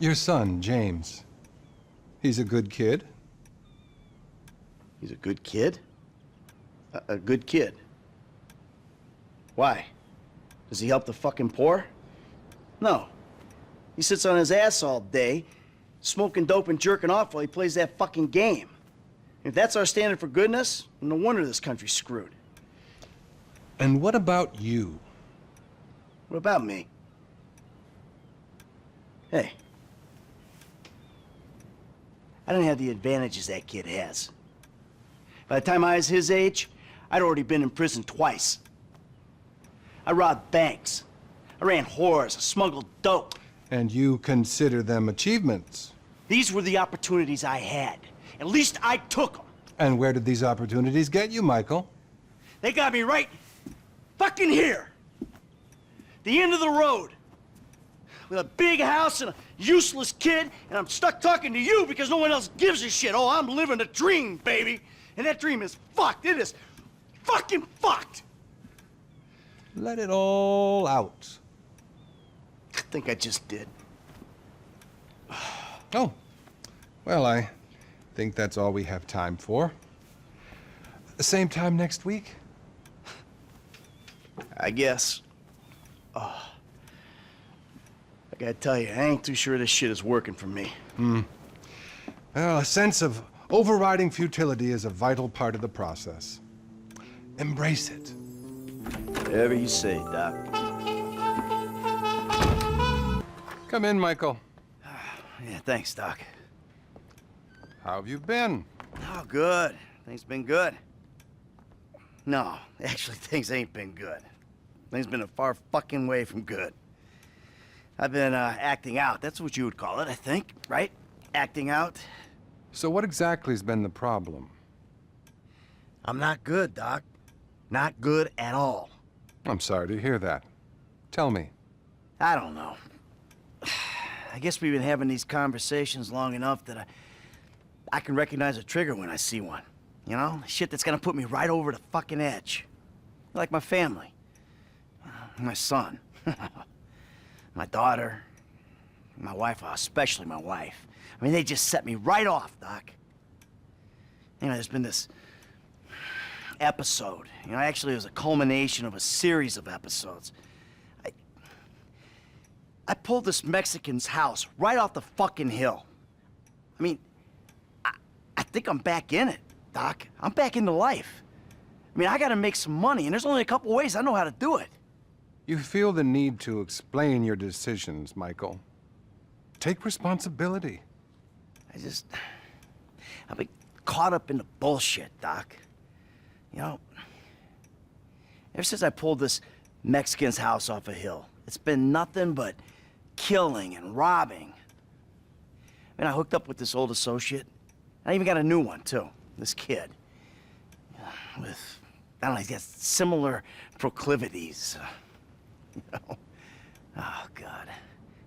Your son, James. He's a good kid. He's a good kid? A good kid? Why? Does he help the fucking poor? No. He sits on his ass all day, smoking dope and jerking off while he plays that fucking game. If that's our standard for goodness, no wonder this country's screwed. And what about you? What about me? Hey. I didn't have the advantages that kid has. By the time I was his age, I'd already been in prison twice. I robbed banks. I ran whores. I smuggled dope. And you consider them achievements? These were the opportunities I had. At least I took them. And where did these opportunities get you, Michael? They got me right fucking here. The end of the road. With a big house and a useless kid, and I'm stuck talking to you because no one else gives a shit. Oh, I'm living a dream, baby. And that dream is fucked. It is fucking fucked. Let it all out. I think I just did. Oh, well, I think that's all we have time for. Same time next week? I guess. I gotta tell you, I ain't too sure this shit is working for me. Well, a sense of overriding futility is a vital part of the process. Embrace it. Whatever you say, Doc. Come in, Michael. Yeah, thanks, Doc. How have you been? Oh, good. Things been good. No, actually, things ain't been good. Things been a far fucking way from good. I've been acting out. That's what you would call it, I think, right? Acting out. So what exactly has been the problem? I'm not good, Doc. Not good at all. I'm sorry to hear that. Tell me. I don't know. I guess we've been having these conversations long enough that I can recognize a trigger when I see one. You know? Shit that's gonna put me right over the fucking edge. Like my family. My son. My daughter. My wife, especially my wife. I mean, they just set me right off, Doc. You know, there's been this episode. You know, actually it was a culmination of a series of episodes. I pulled this Mexican's house right off the fucking hill. I mean, I think I'm back in it, Doc. I'm back into life. I mean, I gotta make some money, and there's only a couple ways I know how to do it. You feel the need to explain your decisions, Michael. Take responsibility. I've been caught up in the bullshit, Doc. You know, ever since I pulled this Mexican's house off a hill, it's been nothing but killing and robbing. I mean, I hooked up with this old associate. I even got a new one, too. This kid. With, I don't know, he's got similar proclivities. You know? Oh, God.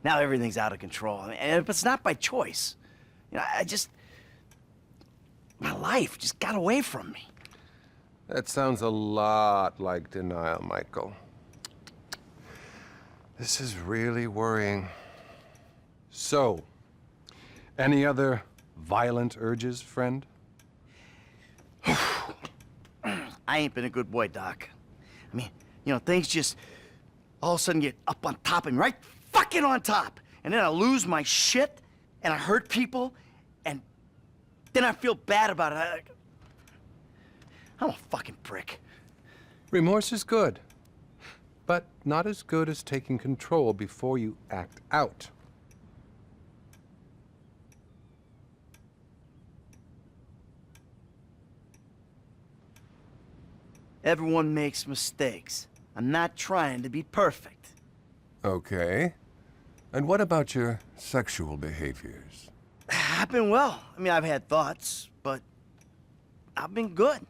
Now everything's out of control. I mean, but it's not by choice. You know, my life just got away from me. That sounds a lot like denial, Michael. This is really worrying. So, any other violent urges, friend? I ain't been a good boy, Doc. I mean, you know, things just all of a sudden get up on top of me, right fucking on top. And then I lose my shit, and I hurt people, and then I feel bad about it. I'm a fucking prick. Remorse is good, but not as good as taking control before you act out. Everyone makes mistakes. I'm not trying to be perfect. Okay. And what about your sexual behaviors? I've been well. I mean, I've had thoughts, but I've been good.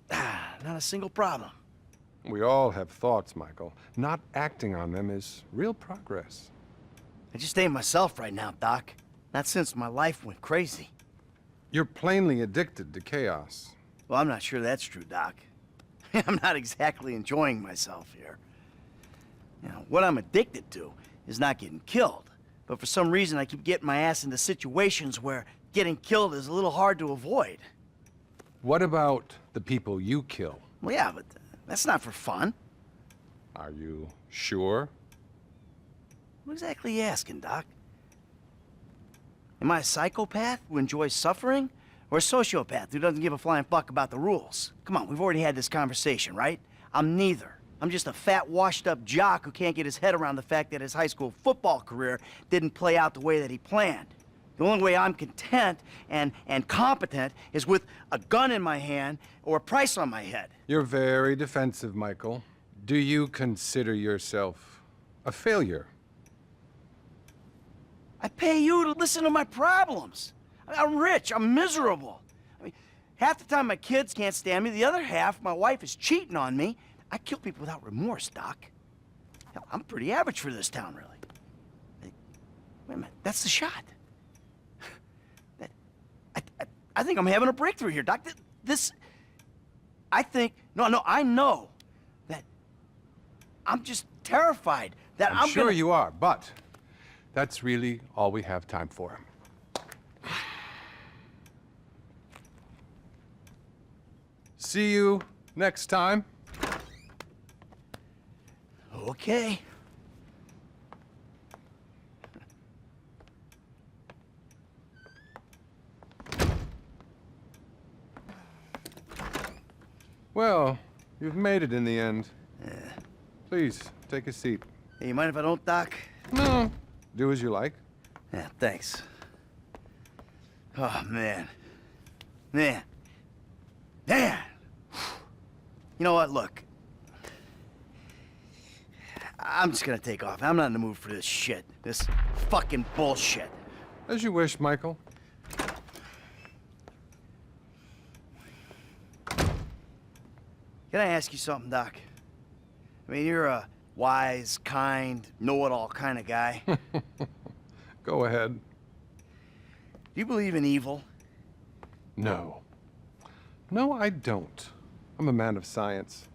Not a single problem. We all have thoughts, Michael. Not acting on them is real progress. I just ain't myself right now, Doc. Not since my life went crazy. You're plainly addicted to chaos. Well, I'm not sure that's true, Doc. I'm not exactly enjoying myself here. You know, what I'm addicted to is not getting killed. But for some reason, I keep getting my ass into situations where getting killed is a little hard to avoid. What about the people you kill? Well, yeah, but that's not for fun. Are you sure? What exactly are you asking, Doc? Am I a psychopath who enjoys suffering? Or a sociopath who doesn't give a flying fuck about the rules? Come on, we've already had this conversation, right? I'm neither. I'm just a fat, washed-up jock who can't get his head around the fact that his high school football career didn't play out the way that he planned. The only way I'm content and competent is with a gun in my hand or a price on my head. You're very defensive, Michael. Do you consider yourself a failure? I pay you to listen to my problems. I'm rich, I'm miserable. I mean, half the time my kids can't stand me, the other half, my wife is cheating on me. I kill people without remorse, Doc. Hell, I'm pretty average for this town, really. Hey, wait a minute, that's the shot. I think I'm having a breakthrough here, Doc. I know that I'm just terrified that I'm sure gonna... you are, but that's really all we have time for. See you next time. Okay. Well, you've made it in the end. Please, take a seat. Hey, you mind if I don't, Doc? No, do as you like. Yeah, thanks. Oh, man. Man. Man! You know what, look. I'm just gonna take off. I'm not in the mood for this shit. This fucking bullshit. As you wish, Michael. Can I ask you something, Doc? I mean, you're a wise, kind, know-it-all kind of guy. Go ahead. Do you believe in evil? No. No, I don't. I'm a man of science.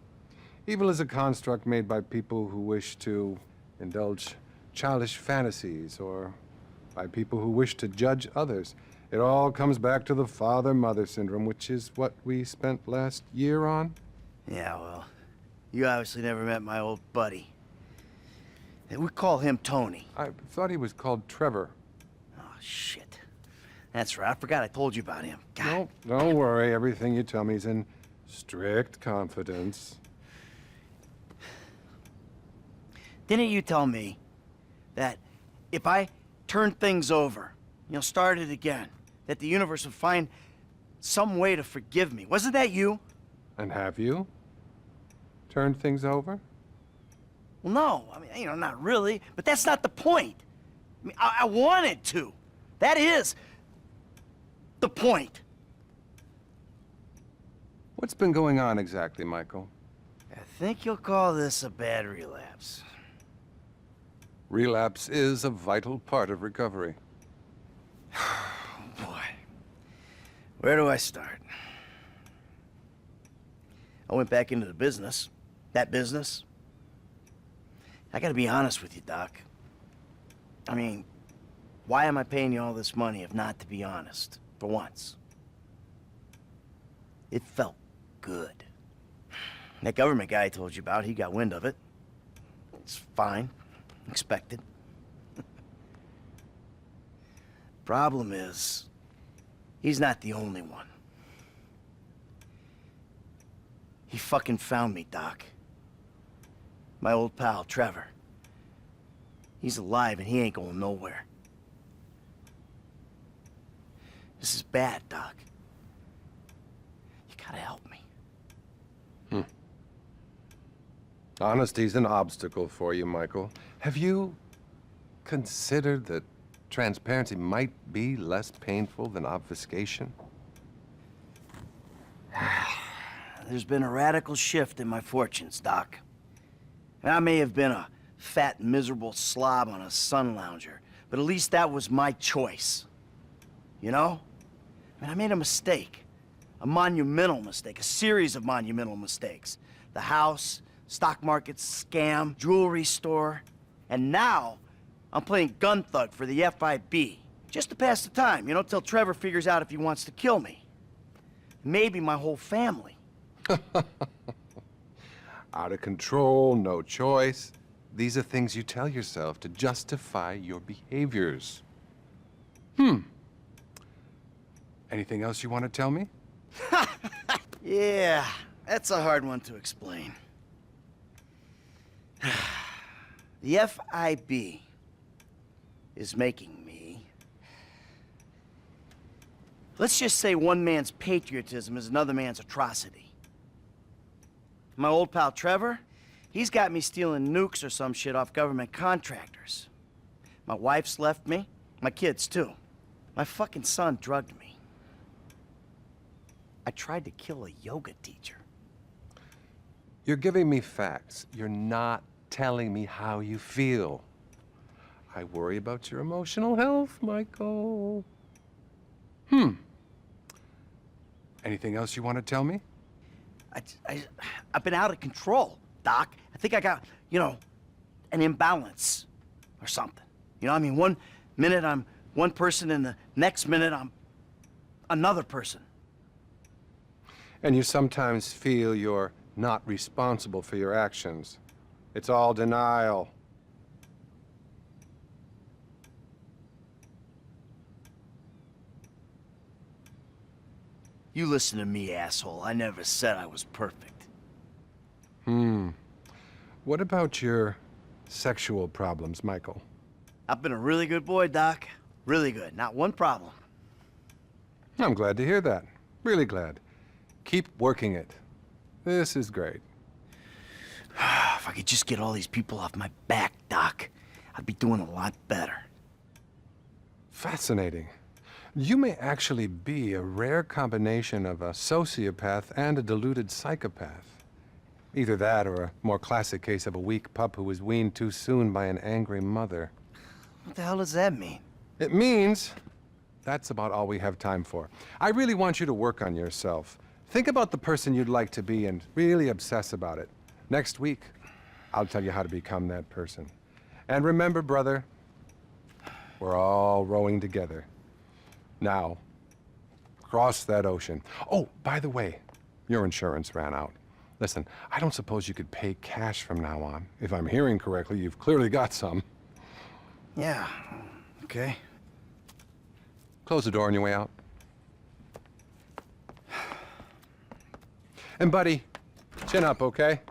Evil is a construct made by people who wish to indulge childish fantasies, or by people who wish to judge others. It all comes back to the father-mother syndrome, which is what we spent last year on. Yeah, well, you obviously never met my old buddy. We call him Tony. I thought he was called Trevor. Oh, shit. That's right. I forgot I told you about him. God. No, don't worry. Everything you tell me is in strict confidence. Didn't you tell me that if I turned things over, started again, that the universe would find some way to forgive me? Wasn't that you? And have you turned things over? Well, no. I mean, not really. But that's not the point. I mean, I wanted to. That is the point. What's been going on exactly, Michael? I think you'll call this a bad relapse. Relapse is a vital part of recovery. Boy, where do I start? I went back into the business. That business. I gotta be honest with you, Doc. I mean, why am I paying you all this money if not to be honest, for once? It felt good. That government guy I told you about, he got wind of it. It's fine. Expected. Problem is, he's not the only one. He fucking found me, Doc. My old pal, Trevor. He's alive and he ain't going nowhere. This is bad, Doc. You gotta help me. Honesty's an obstacle for you, Michael. Have you considered that transparency might be less painful than obfuscation? There's been a radical shift in my fortunes, Doc. And I may have been a fat, miserable slob on a sun lounger, but at least that was my choice. You know? I mean, I made a mistake. A monumental mistake. A series of monumental mistakes. The house, stock market scam, jewelry store. And now, I'm playing gun thug for the FIB. Just to pass the time, you know, till Trevor figures out if he wants to kill me. Maybe my whole family. Out of control, no choice. These are things you tell yourself to justify your behaviors. Anything else you want to tell me? Yeah, that's a hard one to explain. The FIB is making me... Let's just say one man's patriotism is another man's atrocity. My old pal Trevor, he's got me stealing nukes or some shit off government contractors. My wife's left me, my kids too. My fucking son drugged me. I tried to kill a yoga teacher. You're giving me facts. You're not telling me how you feel. I worry about your emotional health, Michael. Anything else you want to tell me? I've been out of control, Doc. I think I got, you know, an imbalance or something. You know, I mean, one minute I'm one person and the next minute I'm another person. And you sometimes feel you're not responsible for your actions. It's all denial. You listen to me, asshole. I never said I was perfect. What about your sexual problems, Michael? I've been a really good boy, Doc. Really good. Not one problem. I'm glad to hear that. Really glad. Keep working it. This is great. If I could just get all these people off my back, Doc, I'd be doing a lot better. Fascinating. You may actually be a rare combination of a sociopath and a deluded psychopath. Either that or a more classic case of a weak pup who was weaned too soon by an angry mother. What the hell does that mean? It means that's about all we have time for. I really want you to work on yourself. Think about the person you'd like to be and really obsess about it. Next week, I'll tell you how to become that person. And remember, brother, we're all rowing together. Now, cross that ocean. Oh, by the way, your insurance ran out. Listen, I don't suppose you could pay cash from now on. If I'm hearing correctly, you've clearly got some. Yeah, okay. Close the door on your way out. And buddy, chin up, okay?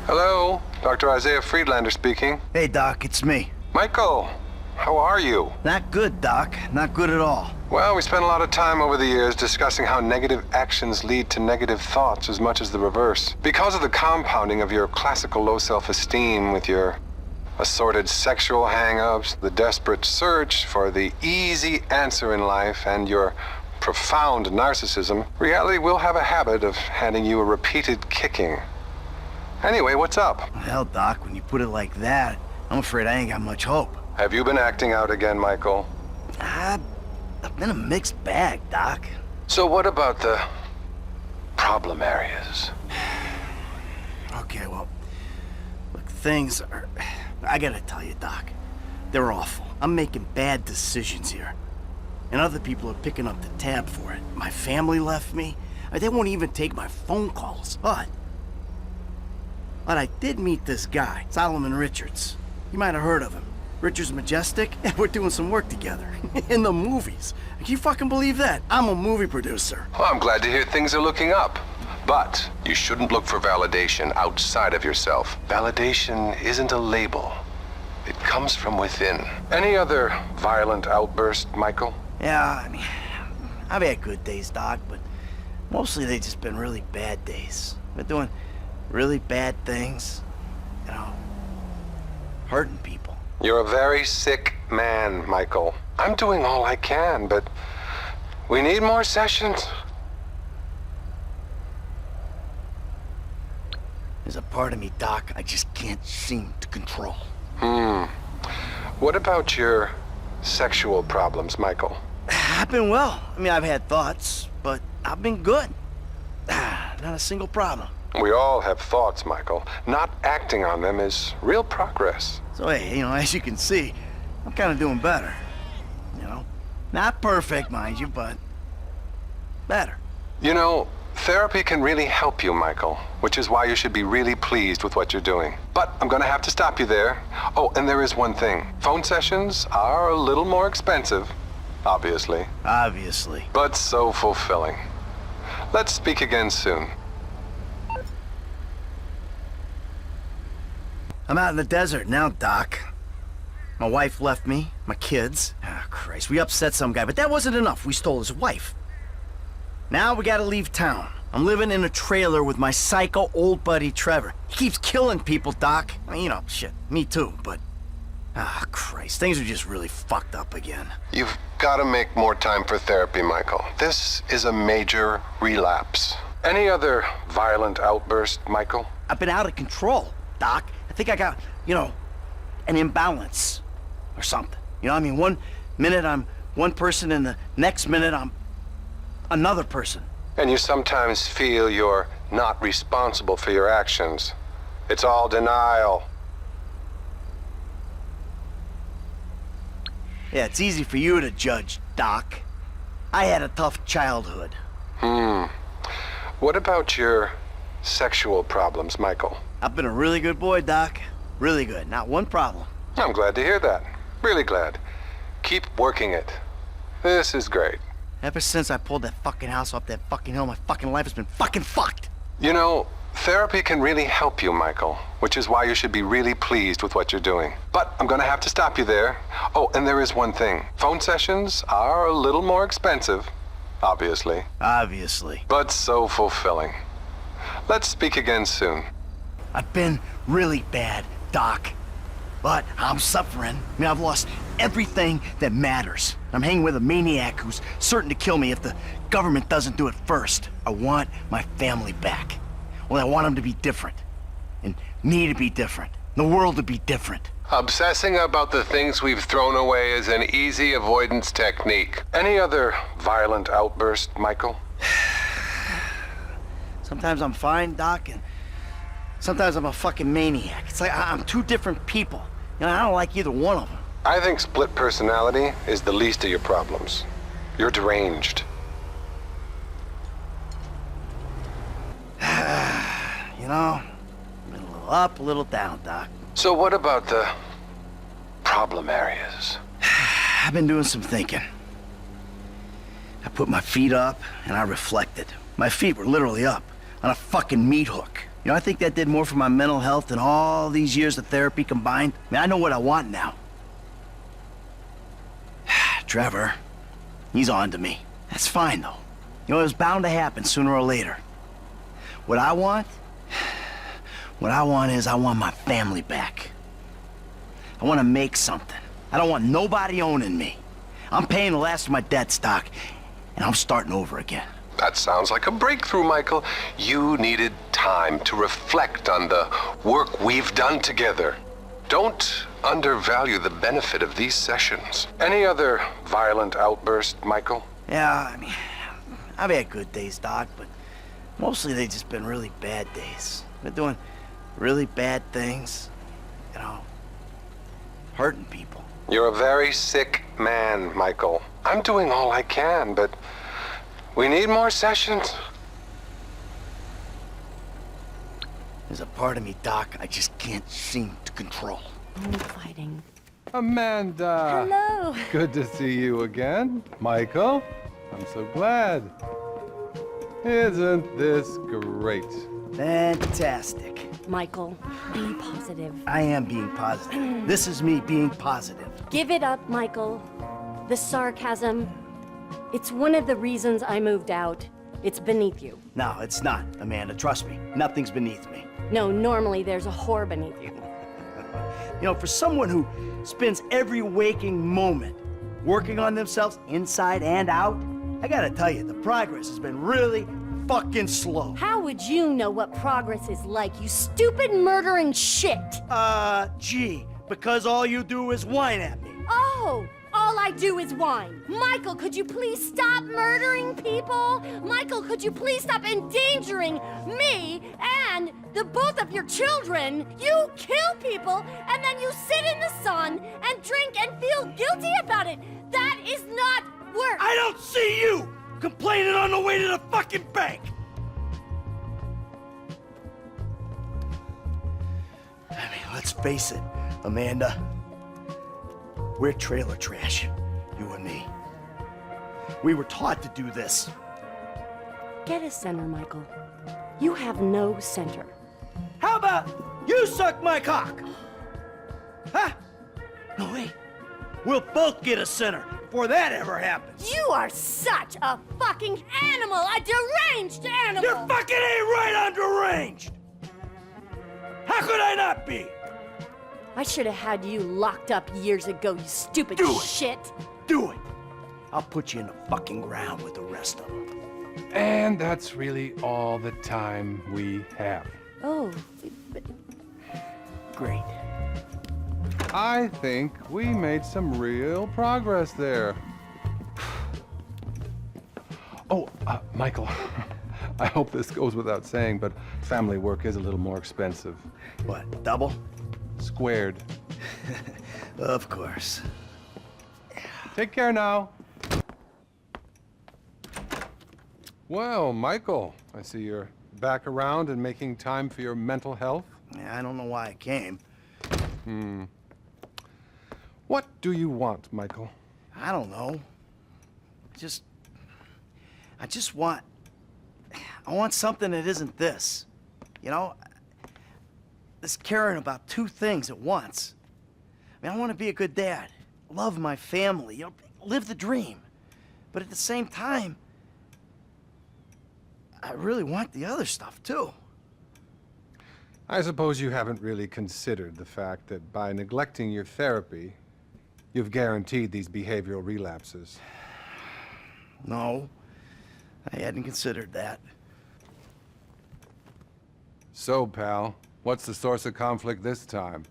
Hello, Dr. Isaiah Friedlander speaking. Hey, Doc, it's me. Michael, how are you? Not good, Doc. Not good at all. Well, we spent a lot of time over the years discussing how negative actions lead to negative thoughts as much as the reverse. Because of the compounding of your classical low self-esteem with your assorted sexual hang-ups, the desperate search for the easy answer in life, and your profound narcissism, reality will have a habit of handing you a repeated kicking. Anyway, what's up? Hell, Doc, when you put it like that, I'm afraid I ain't got much hope. Have you been acting out again, Michael? I've been a mixed bag, Doc. So what about the problem areas? Okay, well, look, things are... I gotta tell you, Doc, they're awful. I'm making bad decisions here. And other people are picking up the tab for it. My family left me. They won't even take my phone calls. But I did meet this guy, Solomon Richards. You might have heard of him. Richards Majestic, and we're doing some work together. In the movies. Can you fucking believe that? I'm a movie producer. Well, I'm glad to hear things are looking up. But you shouldn't look for validation outside of yourself. Validation isn't a label. It comes from within. Any other violent outburst, Michael? Yeah, I mean, I've had good days, Doc, but mostly they've just been really bad days. Been doing really bad things, you know, hurting people. You're a very sick man, Michael. I'm doing all I can, but we need more sessions. There's a part of me, Doc, I just can't seem to control. What about your sexual problems, Michael? I've been well. I mean, I've had thoughts, but I've been good. Not a single problem. We all have thoughts, Michael. Not acting on them is real progress. So, hey, as you can see, I'm kind of doing better. Not perfect, mind you, but better. Therapy can really help you, Michael, which is why you should be really pleased with what you're doing. But I'm gonna have to stop you there. Oh, and there is one thing. Phone sessions are a little more expensive, obviously. Obviously. But so fulfilling. Let's speak again soon. I'm out in the desert now, Doc. My wife left me, my kids. Christ, we upset some guy, but that wasn't enough. We stole his wife. Now we gotta leave town. I'm living in a trailer with my psycho old buddy Trevor. He keeps killing people, Doc. I mean, shit, me too, but... Christ, things are just really fucked up again. You've got to make more time for therapy, Michael. This is a major relapse. Any other violent outburst, Michael? I've been out of control, Doc. I think I got, an imbalance or something. I mean, one minute I'm one person and the next minute I'm another person. And you sometimes feel you're not responsible for your actions. It's all denial. Yeah, it's easy for you to judge, Doc. I had a tough childhood. What about your sexual problems, Michael? I've been a really good boy, Doc. Really good. Not one problem. I'm glad to hear that. Really glad. Keep working it. This is great. Ever since I pulled that fucking house off that fucking hill, my fucking life has been fucking fucked. Therapy can really help you, Michael, which is why you should be really pleased with what you're doing. But I'm gonna have to stop you there. Oh, and there is one thing. Phone sessions are a little more expensive, obviously. Obviously. But so fulfilling. Let's speak again soon. I've been really bad, Doc. But I'm suffering. I mean, I've lost everything that matters. I'm hanging with a maniac who's certain to kill me if the government doesn't do it first. I want my family back. Well, I want them to be different. And me to be different. The world to be different. Obsessing about the things we've thrown away is an easy avoidance technique. Any other violent outburst, Michael? Sometimes I'm fine, Doc, and sometimes I'm a fucking maniac. It's like I'm two different people. I don't like either one of them. I think split personality is the least of your problems. You're deranged. Been a little up, a little down, Doc. So what about the problem areas? I've been doing some thinking. I put my feet up and I reflected. My feet were literally up on a fucking meat hook. I think that did more for my mental health than all these years of therapy combined. I mean, I know what I want now. Trevor, he's on to me. That's fine, though. It was bound to happen sooner or later. What I want is I want my family back. I want to make something. I don't want nobody owning me. I'm paying the last of my debts, Doc, and I'm starting over again. That sounds like a breakthrough, Michael. You needed time to reflect on the work we've done together. Don't undervalue the benefit of these sessions. Any other violent outburst, Michael? Yeah, I mean, I've had good days, Doc, but mostly they've just been really bad days. Been doing really bad things, hurting people. You're a very sick man, Michael. I'm doing all I can, but we need more sessions. There's a part of me, Doc, I just can't seem to control. I'm fighting. Amanda! Hello! Good to see you again, Michael. I'm so glad. Isn't this great? Fantastic. Michael, be positive. I am being positive. This is me being positive. Give it up, Michael. The sarcasm, it's one of the reasons I moved out. It's beneath you. No, it's not, Amanda. Trust me. Nothing's beneath me. No, normally there's a whore beneath you. For someone who spends every waking moment working on themselves inside and out, I gotta tell you, the progress has been really fucking slow. How would you know what progress is like, you stupid murdering shit? Gee, because all you do is whine at me. Oh, all I do is whine. Michael, could you please stop murdering people? Michael, could you please stop endangering me and the both of your children? You kill people, and then you sit in the sun and drink and feel guilty about it. That is not work. I don't see you complaining on the way to the fucking bank. I mean, let's face it, Amanda. We're trailer trash, you and me. We were taught to do this. Get a center, Michael. You have no center. How about you suck my cock? Huh? No, wait. We'll both get a center before that ever happens. You are such a fucking animal, a deranged animal! You're fucking ain't right on deranged! How could I not be? I should have had you locked up years ago, you stupid Do it. shit! Do it! I'll put you in the fucking ground with the rest of them. And that's really all the time we have. Oh, but Great. I think we made some real progress there. Oh, Michael, I hope this goes without saying, but family work is a little more expensive. What, double? Squared. Of course. Take care now. Well, Michael, I see you're back around and making time for your mental health. Yeah, I don't know why I came. What do you want, Michael? I don't know. I just want... I want something that isn't this. You know? This caring about two things at once. I mean, I want to be a good dad. Love my family. You know, live the dream. But at the same time, I really want the other stuff, too. I suppose you haven't really considered the fact that by neglecting your therapy, you've guaranteed these behavioral relapses. No, I hadn't considered that. So, pal, what's the source of conflict this time?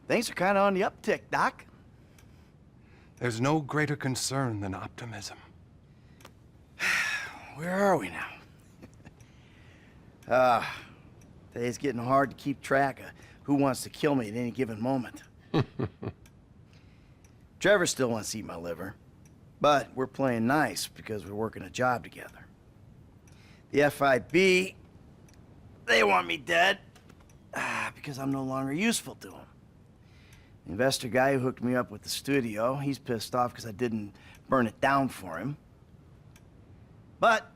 Things are kind of on the uptick, Doc. There's no greater concern than optimism. Where are we now? Today's getting hard to keep track of who wants to kill me at any given moment. Trevor still wants to eat my liver, but we're playing nice because we're working a job together. The FIB, they want me dead because I'm no longer useful to them. The investor guy who hooked me up with the studio, he's pissed off because I didn't burn it down for him. But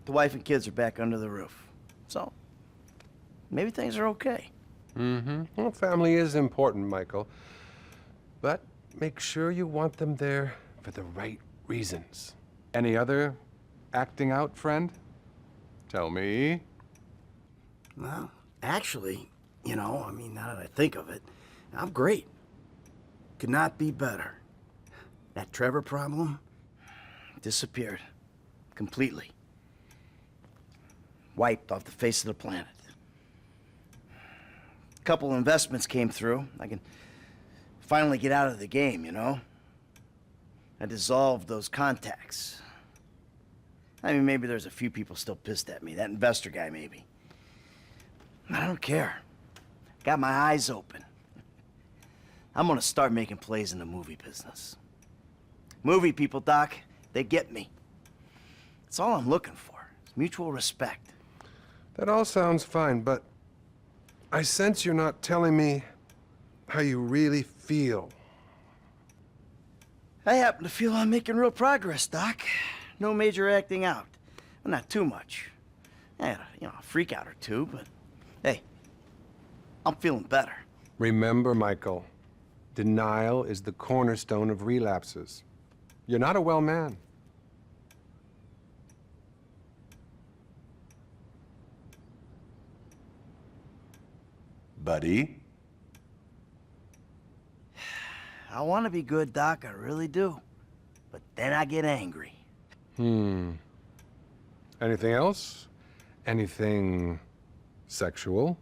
the wife and kids are back under the roof. So, maybe things are okay. Well, family is important, Michael. But make sure you want them there for the right reasons. Any other acting out, friend? Tell me. Well, actually, you know, I mean, now that I think of it, I'm great. Could not be better. That Trevor problem disappeared. Completely. Wiped off the face of the planet. A couple investments came through. I can finally get out of the game, you know? I dissolved those contacts. I mean, maybe there's a few people still pissed at me. That investor guy, maybe. I don't care. Got my eyes open. I'm gonna start making plays in the movie business. Movie people, Doc, they get me. That's all I'm looking for. It's mutual respect. That all sounds fine, but I sense you're not telling me how you really feel. I happen to feel I'm making real progress, Doc. No major acting out. Well, not too much. I had a freak out or two, but hey, I'm feeling better. Remember, Michael, denial is the cornerstone of relapses. You're not a well man. Buddy? I want to be good, Doc, I really do. But then I get angry. Anything else? Anything sexual?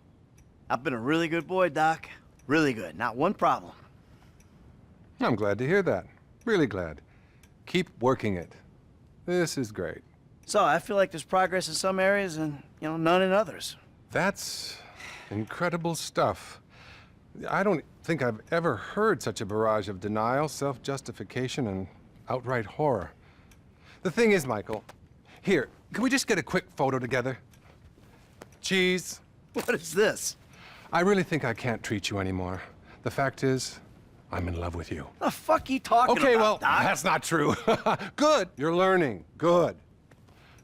I've been a really good boy, Doc. Really good. Not one problem. I'm glad to hear that. Really glad. Keep working it. This is great. So, I feel like there's progress in some areas and, none in others. That's incredible stuff. I don't think I've ever heard such a barrage of denial, self-justification, and outright horror. The thing is, Michael, here, can we just get a quick photo together? Cheese. What is this? I really think I can't treat you anymore. The fact is, I'm in love with you. The fuck you talking Okay, about, well, Doc? that's not true. Good, you're learning. Good.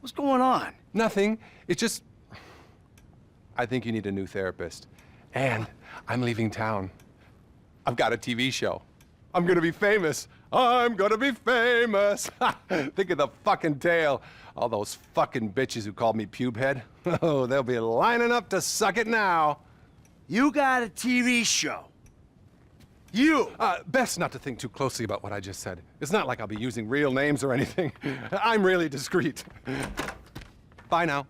What's going on? Nothing. It's just, I think you need a new therapist. And I'm leaving town. I've got a TV show. I'm gonna be famous. I'm gonna be famous. Think of the fucking tale. All those fucking bitches who called me pube head. Oh, they'll be lining up to suck it now. You got a TV show. You! Best not to think too closely about what I just said. It's not like I'll be using real names or anything. I'm really discreet. Bye now.